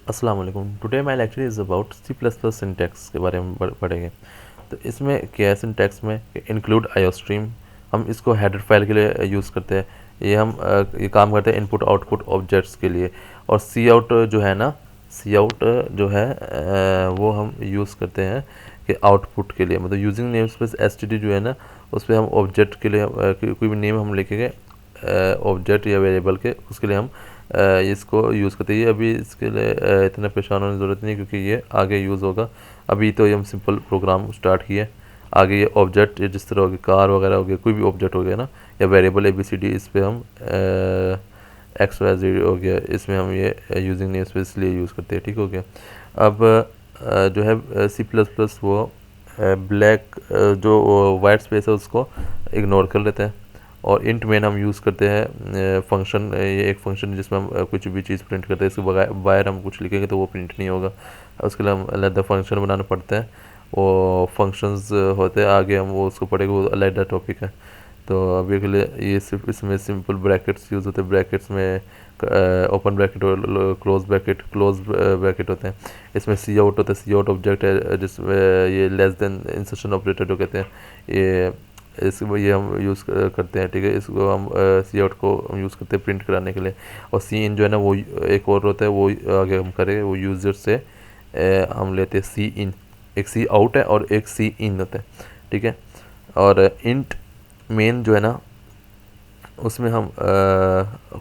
अस्सलाम वालेकुम। Today my lecture is about C plus plus syntax के बारे में पढ़ेंगे। तो इसमें क्या है सिंटैक्स में, इंक्लूड आयोस्ट्रीम। हम इसको हेडर फाइल के लिए यूज़ करते हैं। ये काम करते हैं इनपुट आउटपुट ऑब्जेक्ट्स के लिए। और सी आउट जो है ना, सी आउट जो है वो हम यूज़ करते हैं कि आउटपुट के लिए, मतलब using name space S T D जो है ना, उस पर हम ऑब्जेक्ट के लिए कोई भी नेम हम लिखेंगे ऑब्जेक्ट या वेरिएबल के, उसके लिए हम इसको यूज़ करते हैं। ये अभी इसके लिए इतना परेशान होने की ज़रूरत नहीं, क्योंकि ये आगे यूज़ होगा। अभी तो ये हम सिंपल प्रोग्राम स्टार्ट किए। आगे ये ऑब्जेक्ट जिस तरह हो गया, कार वगैरह हो गया, कोई भी ऑब्जेक्ट हो गया ना, या variable A B C D, इस पर हम एक्स वाई जेड हो गया, इसमें हम ये यूजिंग नेम स्पेस इसलिए यूज़ करते हैं। ठीक हो गया। अब जो है सी प्लस प्लस वो ब्लैक जो वाइट स्पेस है उसको इग्नोर कर लेते हैं। और इंट मेन हम यूज़ करते हैं फंक्शन, ये एक फंक्शन जिसमें हम कुछ भी चीज़ प्रिंट करते हैं। इसके बगैर बाहर हम कुछ लिखेंगे तो वो प्रिंट नहीं होगा। उसके लिए हम अलग फंक्शन बनाना पड़ता है। वो फंक्शंस होते हैं, आगे हम वो उसको पढ़ेंगे, वो अलग टॉपिक है। तो अभी के लिए ये सिर्फ इसमें सिंपल ब्रैकेट्स यूज़ होते हैं। ब्रैकेट्स में ओपन ब्रैकेट और क्लोज ब्रैकेट होते हैं। इसमें सी आउट होता है, सी आउट ऑब्जेक्ट है जिसमें ये लेस देन इंसर्शन ऑपरेटर जो कहते हैं, ये हम यूज़ करते हैं। ठीक है, इसको हम सी आउट को हम यूज़ करते हैं प्रिंट कराने के लिए। और सी इन जो है ना, वो एक और होता है, वो आगे हम करेंगे। वो यूज़र से हम लेते हैं सी इन। एक सी आउट है और एक सी इन होता है। ठीक है। और इंट मेन जो है ना, उसमें हम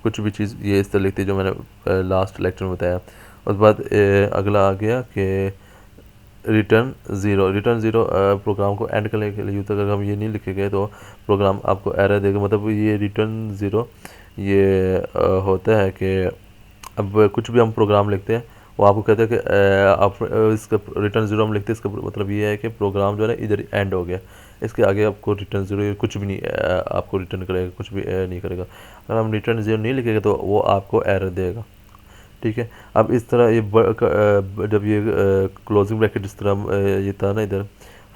कुछ भी चीज़ ये इस तरह लिखते हैं जो मैंने लास्ट लेक्चर में बताया। उसके बाद अगला आ गया कि return zero. Return zero program को एंड करने के लिए यूज़, अगर हम ये नहीं लिखेंगे तो प्रोग्राम आपको एरर देगा। मतलब ये रिटर्न ज़ीरो ये होता है कि अब कुछ भी हम प्रोग्राम लिखते हैं, वो आपको कहते हैं कि आप इसका रिटर्न ज़ीरो हम लिखते हैं, इसका मतलब ये है कि प्रोग्राम जो है ना इधर एंड हो गया। इसके आगे आपको रिटर्न ज़ीरो कुछ भी नहीं आपको रिटर्न करेगा, कुछ भी नहीं करेगा। अगर हम रिटर्न ज़ीरो नहीं लिखेंगे तो वो आपको एरर देगा। ठीक है। अब इस तरह ये जब ये क्लोजिंग ब्रैकेट इस तरह ये था ना इधर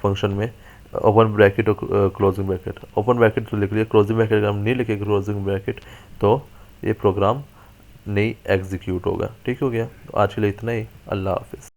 फंक्शन में, ओपन ब्रैकेट और क्लोजिंग ब्रैकेट। ओपन ब्रैकेट तो लिख लिया, क्लोजिंग ब्रैकेट अगर हम नहीं लिखे क्लोजिंग ब्रैकेट तो ये प्रोग्राम नहीं एग्जीक्यूट होगा। ठीक हो गया। तो आज के लिए इतना ही। अल्लाह हाफिज़।